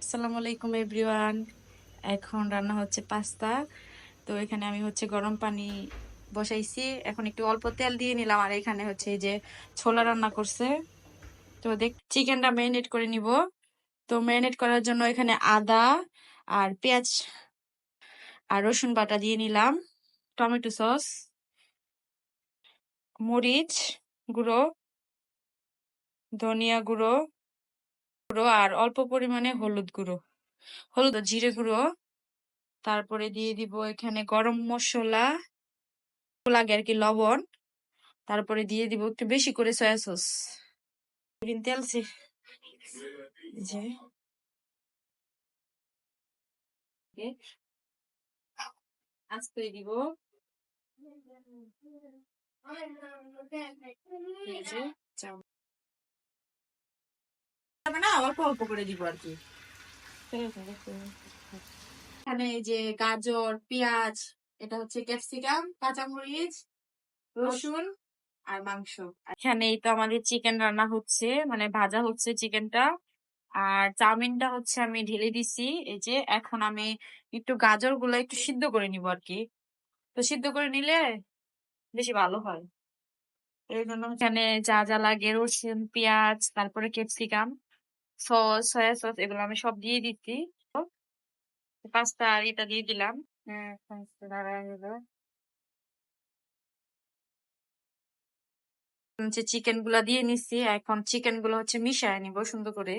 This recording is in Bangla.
আসসালামু আলাইকুম এভরিওয়ান। এখন রান্না হচ্ছে পাস্তা। তো এখানে আমি হচ্ছে গরম পানি বসাইছি। এখন একটু অল্প তেল দিয়ে নিলাম। আর এখানে হচ্ছে এই যে ছোলা রান্না করছে। তো চিকেনটা ম্যারিনেট করে নিব। তো ম্যারিনেট করার জন্য এখানে আদা আর পেঁয়াজ আর রসুন বাটা দিয়ে নিলাম, টমেটো সস, মরিচ গুঁড়ো, ধনিয়া গুঁড়ো আর অল্প পরিমাণে হলুদ গুঁড়ো, হলুদ ও জিরে গুঁড়ো। তারপরে দিয়ে দিব এখানে গরম মশলা, লাগে আর কি লবণ। তারপরে দিয়ে দিব একটু বেশি করে সয়া সস। তেল যে আস্তে দিব, এই যে না অল্প অল্প করে দিব আর কি। এখানে এই যে গাজর, পেঁয়াজ, এটা হচ্ছে ক্যাপসিকাম, কাঁচামরিচ, রসুন আর মাংস। এখানে এই তো আমাদের চিকেন রান্না হচ্ছে, মানে ভাজা হচ্ছে চিকেনটা। আর চাউমিনটা হচ্ছে আমি ঢেলে দিছি। এই যে এখন আমি একটু গাজর গুলো একটু সিদ্ধ করে নিব আর কি। তো সিদ্ধ করে নিলে বেশি ভালো হয়। এই জন্য এখানে যা যা লাগে রসুন, পেঁয়াজ, তারপরে ক্যাপসিকাম, সস, সয়া সস এগুলো আমি সব দিয়ে দিচ্ছি। পাস্তা আর এটা দিয়ে দিলাম। হ্যাঁ, পাস্তা নাড়ায় নিলো। হচ্ছে চিকেন গুলা দিয়ে নিচ্ছি। এখন চিকেন গুলো হচ্ছে মিশায় নিব সুন্দর করে।